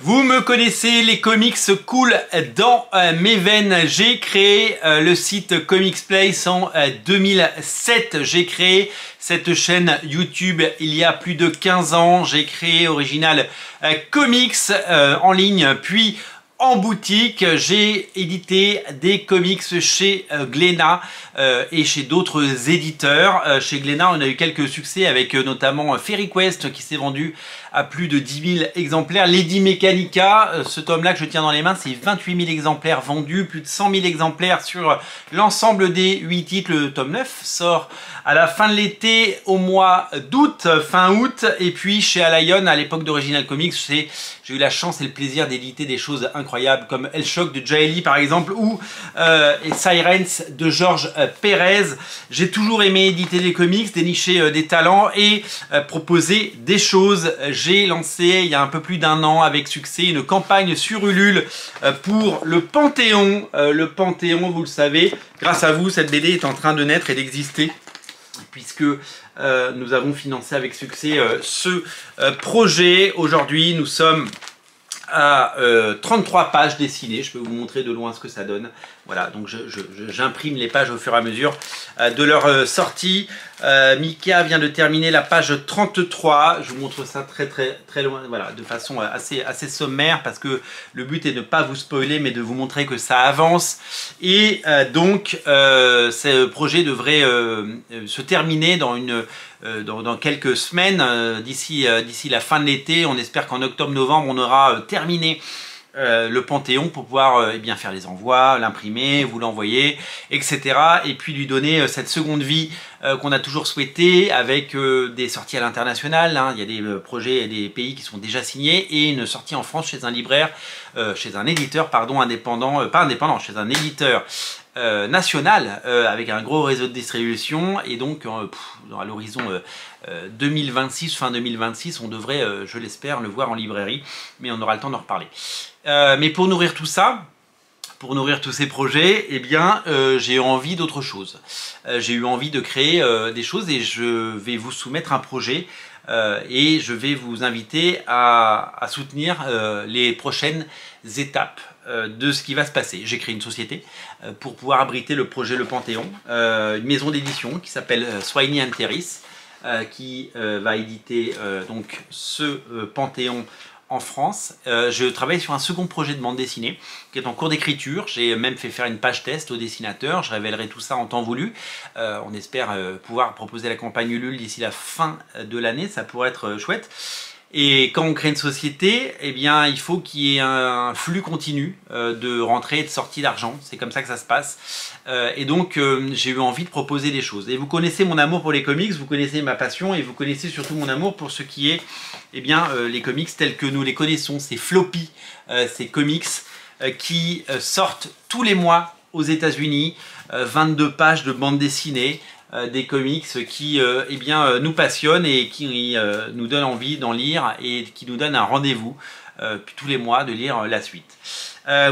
Vous me connaissez, les comics coulent dans mes veines. J'ai créé le site Comics Place en 2007. J'ai créé cette chaîne YouTube il y a plus de 15 ans. J'ai créé Original Comics en ligne, puis en boutique. J'ai édité des comics chez Glénat et chez d'autres éditeurs. Chez Glénat, on a eu quelques succès avec notamment Fairy Quest qui s'est vendu à plus de 10 000 exemplaires. Lady Mechanica, ce tome-là que je tiens dans les mains, c'est 28 000 exemplaires vendus, plus de 100 000 exemplaires sur l'ensemble des 8 titres. Le tome 9 sort à la fin de l'été, au mois d'août, fin août. Et puis chez Alion, à l'époque d'Original Comics, j'ai eu la chance et le plaisir d'éditer des choses incroyables comme El Shock de Jaeli par exemple, ou Sirens de Georges Pérez. J'ai toujours aimé éditer des comics, dénicher des talents et proposer des choses. J'ai lancé il y a un peu plus d'un an avec succès une campagne sur Ulule pour le Panthéon. Le Panthéon, vous le savez, grâce à vous, cette BD est en train de naître et d'exister, puisque nous avons financé avec succès ce projet. Aujourd'hui, nous sommes à 33 pages dessinées. Je peux vous montrer de loin ce que ça donne. Voilà, donc j'imprime les pages au fur et à mesure de leur sortie. Mika vient de terminer la page 33. Je vous montre ça très loin, voilà, de façon assez sommaire, parce que le but est de ne pas vous spoiler, mais de vous montrer que ça avance. Et donc, ce projet devrait se terminer dans quelques semaines, d'ici la fin de l'été. On espère qu'en octobre-novembre, on aura terminé le Panthéon pour pouvoir eh bien, faire les envois, l'imprimer, vous l'envoyer, etc. Et puis lui donner cette seconde vie qu'on a toujours souhaité, avec des sorties à l'international. Hein. Il y a des projets et des pays qui sont déjà signés, et une sortie en France chez un libraire, chez un éditeur, pardon, indépendant, pas indépendant, chez un éditeur national, avec un gros réseau de distribution. Et donc à l'horizon 2026, fin 2026, on devrait, je l'espère, le voir en librairie, mais on aura le temps d'en reparler. Mais pour nourrir tout ça, pour nourrir tous ces projets, eh bien, j'ai eu envie d'autre chose. J'ai eu envie de créer des choses, et je vais vous soumettre un projet et je vais vous inviter à soutenir les prochaines étapes de ce qui va se passer. J'ai créé une société pour pouvoir abriter le projet Le Panthéon, une maison d'édition qui s'appelle Swiney & Terris, qui va éditer donc ce Panthéon en France. Je travaille sur un second projet de bande dessinée qui est en cours d'écriture. J'ai même fait faire une page test au dessinateur. Je révélerai tout ça en temps voulu. On espère pouvoir proposer la campagne Ulule d'ici la fin de l'année. Ça pourrait être chouette. Et quand on crée une société, eh bien, il faut qu'il y ait un flux continu de rentrée et de sortie d'argent. C'est comme ça que ça se passe. Et donc, j'ai eu envie de proposer des choses. Et vous connaissez mon amour pour les comics, vous connaissez ma passion, et vous connaissez surtout mon amour pour ce qui est, eh bien, les comics tels que nous les connaissons. Ces floppy, ces comics qui sortent tous les mois aux États-Unis, 22 pages de bande dessinée. Des comics qui eh bien, nous passionnent et qui nous donnent envie d'en lire, et qui nous donnent un rendez-vous tous les mois de lire la suite.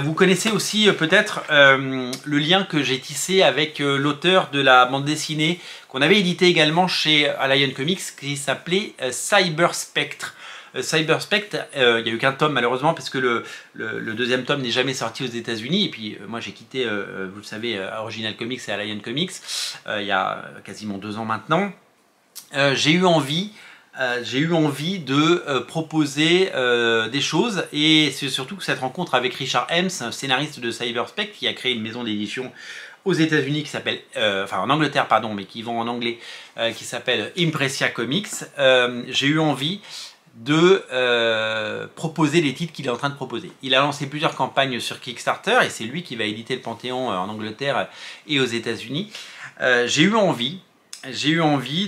Vous connaissez aussi peut-être le lien que j'ai tissé avec l'auteur de la bande dessinée qu'on avait édité également chez Alion Comics, qui s'appelait Cyber Spectre. Cyber Spectre, il n'y a eu qu'un tome malheureusement, parce que le deuxième tome n'est jamais sorti aux États-Unis. Et puis moi j'ai quitté, vous le savez, Original Comics et Alion Comics il y a quasiment 2 ans maintenant. J'ai eu envie de proposer des choses, et c'est surtout que cette rencontre avec Richard Hems, scénariste de Cyber Spectre, qui a créé une maison d'édition aux États-Unis qui s'appelle, enfin en Angleterre pardon, mais qui vend en anglais, qui s'appelle Impresia Comics. J'ai eu envie de proposer les titres qu'il est en train de proposer. Il a lancé plusieurs campagnes sur Kickstarter, et c'est lui qui va éditer le Panthéon en Angleterre et aux États-Unis. J'ai eu envie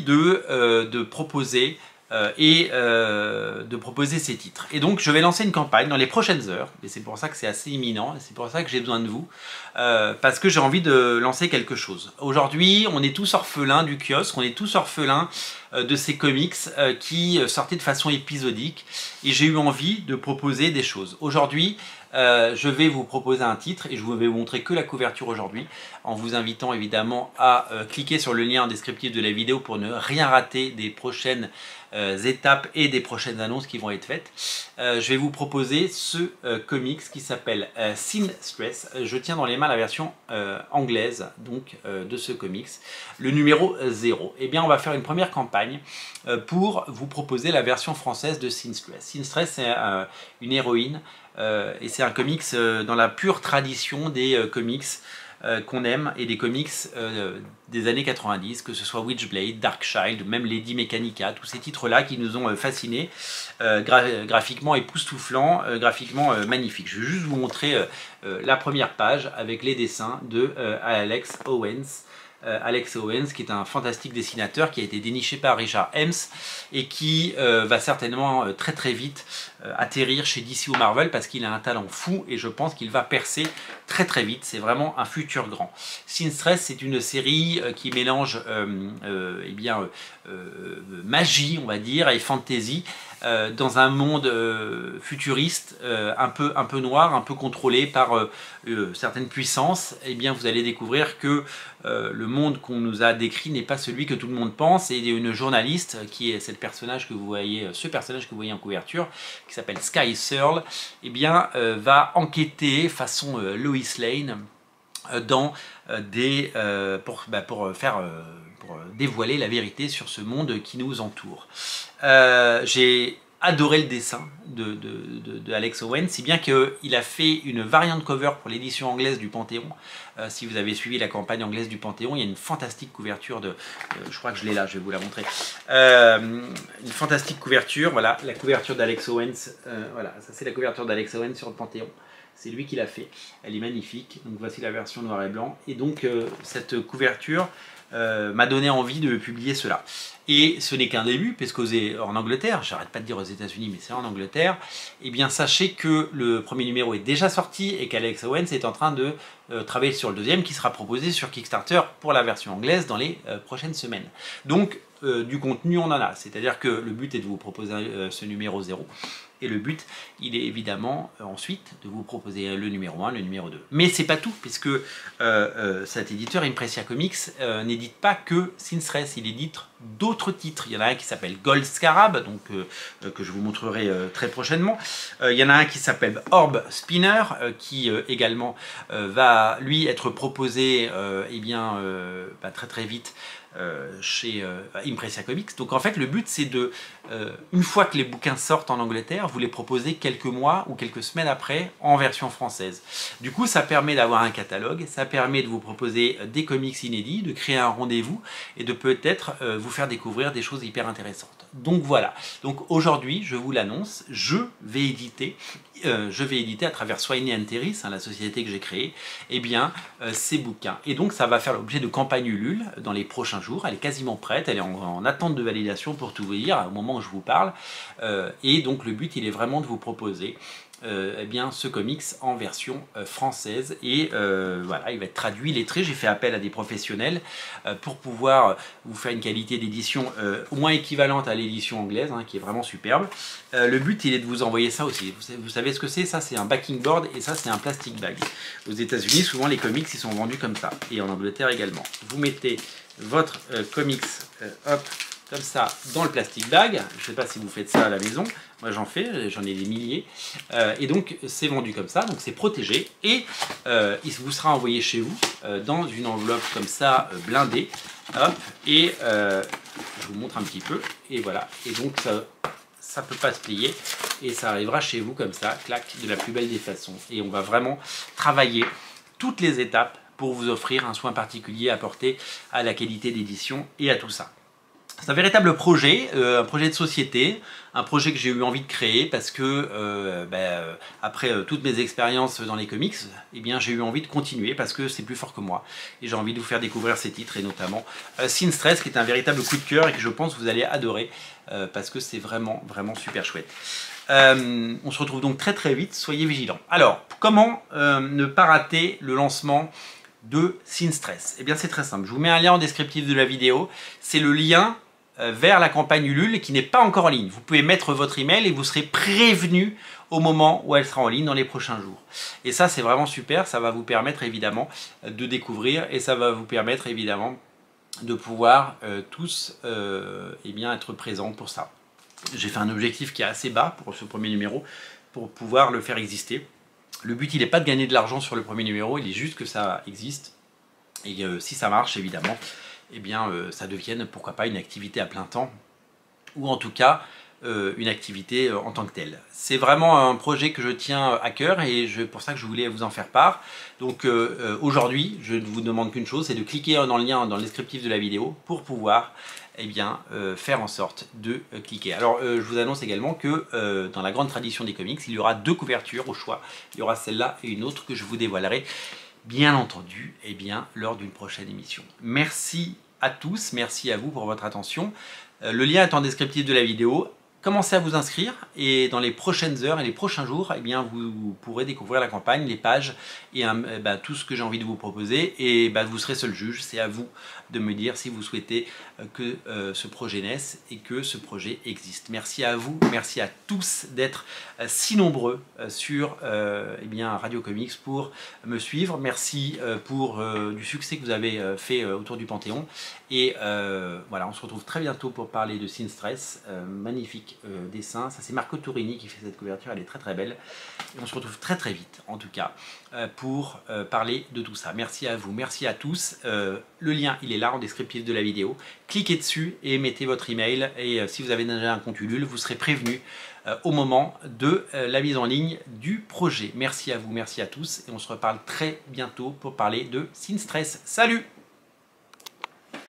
de proposer de proposer ces titres. Et donc je vais lancer une campagne dans les prochaines heures, et c'est pour ça que c'est assez imminent, et c'est pour ça que j'ai besoin de vous, parce que j'ai envie de lancer quelque chose. Aujourd'hui, on est tous orphelins du kiosque, on est tous orphelins de ces comics qui sortaient de façon épisodique, et j'ai eu envie de proposer des choses. Aujourd'hui, je vais vous proposer un titre, et je vais vous montrer que la couverture aujourd'hui, en vous invitant évidemment à cliquer sur le lien en descriptif de la vidéo pour ne rien rater des prochaines étapes et des prochaines annonces qui vont être faites. Je vais vous proposer ce comics qui s'appelle Sin Stress. Je tiens dans les mains la version anglaise donc de ce comics, le numéro 0. Eh bien, on va faire une première campagne pour vous proposer la version française de Sin Stress. Sin Stress, c'est une héroïne et c'est un comics dans la pure tradition des comics qu'on aime et des comics des années 90, que ce soit Witchblade, Darkchild, même Lady Mechanica, tous ces titres-là qui nous ont fascinés, graphiquement époustouflants, graphiquement magnifiques. Je vais juste vous montrer la première page avec les dessins de Alex Owens. Alex Owens, qui est un fantastique dessinateur qui a été déniché par Richard Ems et qui va certainement très vite atterrir chez DC ou Marvel parce qu'il a un talent fou et je pense qu'il va percer très vite. C'est vraiment un futur grand. Sin Stress, c'est une série qui mélange magie, on va dire, et fantasy dans un monde futuriste un peu noir, un peu contrôlé par certaines puissances. Eh bien, vous allez découvrir que le monde qu'on nous a décrit n'est pas celui que tout le monde pense, et une journaliste qui est ce personnage que vous voyez en couverture, qui s'appelle Sky Searle, eh bien, va enquêter façon Lois Lane dans pour dévoiler la vérité sur ce monde qui nous entoure. J'ai adoré le dessin de Alex Owens, si bien qu'il a fait une variante cover pour l'édition anglaise du Panthéon. Si vous avez suivi la campagne anglaise du Panthéon, il y a une fantastique couverture de... je crois que je l'ai là, je vais vous la montrer. Une fantastique couverture, voilà, la couverture d'Alex Owens. Voilà, ça c'est la couverture d'Alex Owens sur le Panthéon. C'est lui qui l'a fait. Elle est magnifique. Donc voici la version noir et blanc. Et donc cette couverture m'a donné envie de publier cela. Et ce n'est qu'un début, parce qu'en Angleterre, j'arrête pas de dire aux États-Unis, mais c'est en Angleterre, eh bien sachez que le premier numéro est déjà sorti et qu'Alex Owens est en train de travailler sur le deuxième qui sera proposé sur Kickstarter pour la version anglaise dans les prochaines semaines. Donc du contenu on en a, c'est-à-dire que le but est de vous proposer ce numéro 0. Et le but, il est évidemment ensuite de vous proposer le numéro 1, le numéro 2. Mais c'est pas tout, puisque cet éditeur, Impresia Comics, n'édite pas que Sin Stress, il édite d'autres titres. Il y en a un qui s'appelle Gold Scarab, donc, que je vous montrerai très prochainement. Il y en a un qui s'appelle Orb Spinner, qui également va, lui, être proposé très vite chez Impresia Comics. Donc en fait le but c'est de, une fois que les bouquins sortent en Angleterre, vous les proposez quelques mois ou quelques semaines après en version française. Du coup ça permet d'avoir un catalogue, ça permet de vous proposer des comics inédits, de créer un rendez-vous et de peut-être vous faire découvrir des choses hyper intéressantes. Donc voilà, donc aujourd'hui je vous l'annonce, je vais éditer à travers Swiney & Terris, la société que j'ai créée, eh bien ces bouquins. Et donc ça va faire l'objet de campagne Ulule dans les prochains jours. Elle est quasiment prête, elle est en attente de validation pour tout vous dire au moment où je vous parle. Et donc le but il est vraiment de vous proposer eh bien, ce comics en version française et voilà, il va être traduit, lettré. J'ai fait appel à des professionnels pour pouvoir vous faire une qualité d'édition au moins équivalente à l'édition anglaise, qui est vraiment superbe. Le but il est de vous envoyer ça aussi. Vous savez ce que c'est? Ça c'est un backing board et ça c'est un plastic bag. Aux États-Unis souvent les comics ils sont vendus comme ça et en Angleterre également. Vous mettez votre comics hop comme ça dans le plastic bag. Je ne sais pas si vous faites ça à la maison, moi j'en fais, j'en ai des milliers, et donc c'est vendu comme ça, donc c'est protégé, et il vous sera envoyé chez vous dans une enveloppe comme ça blindée, hop, et je vous montre un petit peu, et voilà, et donc ça peut pas se plier, et ça arrivera chez vous comme ça, clac, de la plus belle des façons, et on va vraiment travailler toutes les étapes pour vous offrir un soin particulier apporté à la qualité d'édition et à tout ça. C'est un véritable projet, un projet de société, un projet que j'ai eu envie de créer parce que après toutes mes expériences dans les comics, eh bien j'ai eu envie de continuer parce que c'est plus fort que moi. Et j'ai envie de vous faire découvrir ces titres et notamment Sin Stress qui est un véritable coup de cœur et que je pense que vous allez adorer parce que c'est vraiment super chouette. On se retrouve donc très vite, soyez vigilants. Alors, comment ne pas rater le lancement de Sin Stress? Eh bien c'est très simple, je vous mets un lien en descriptif de la vidéo, c'est le lien vers la campagne Ulule qui n'est pas encore en ligne. Vous pouvez mettre votre email et vous serez prévenu au moment où elle sera en ligne dans les prochains jours. Et ça c'est vraiment super, ça va vous permettre évidemment de découvrir et ça va vous permettre évidemment de pouvoir tous eh bien, être présents pour ça. J'ai fait un objectif qui est assez bas pour ce premier numéro pour pouvoir le faire exister. Le but, il n'est pas de gagner de l'argent sur le premier numéro, il est juste que ça existe. Et si ça marche, évidemment, eh bien, ça devienne, pourquoi pas, une activité à plein temps. Ou en tout cas, une activité en tant que telle. C'est vraiment un projet que je tiens à cœur et pour ça que je voulais vous en faire part. Donc aujourd'hui, je ne vous demande qu'une chose, c'est de cliquer dans le lien dans le descriptif de la vidéo pour pouvoir faire en sorte de cliquer. Alors je vous annonce également que dans la grande tradition des comics, il y aura 2 couvertures au choix. Il y aura celle-là et une autre que je vous dévoilerai bien entendu lors d'une prochaine émission. Merci à tous, merci à vous pour votre attention. Le lien est en descriptif de la vidéo. Commencez à vous inscrire et dans les prochaines heures et les prochains jours, vous pourrez découvrir la campagne, les pages et tout ce que j'ai envie de vous proposer. Et vous serez seul juge, c'est à vous de me dire si vous souhaitez que ce projet naisse et que ce projet existe. Merci à vous, merci à tous d'être si nombreux sur Radio Comics pour me suivre. Merci pour du succès que vous avez fait autour du Panthéon. Et voilà, on se retrouve très bientôt pour parler de Sin Stress, magnifique dessin. Ça c'est Marco Turini qui fait cette couverture, elle est très très belle. Et on se retrouve très très vite en tout cas pour parler de tout ça. Merci à vous, merci à tous. Le lien il est là en descriptif de la vidéo. Cliquez dessus et mettez votre email. Et si vous avez déjà un compte Ulule, vous serez prévenu au moment de la mise en ligne du projet. Merci à vous, merci à tous. Et on se reparle très bientôt pour parler de Sin Stress. Salut!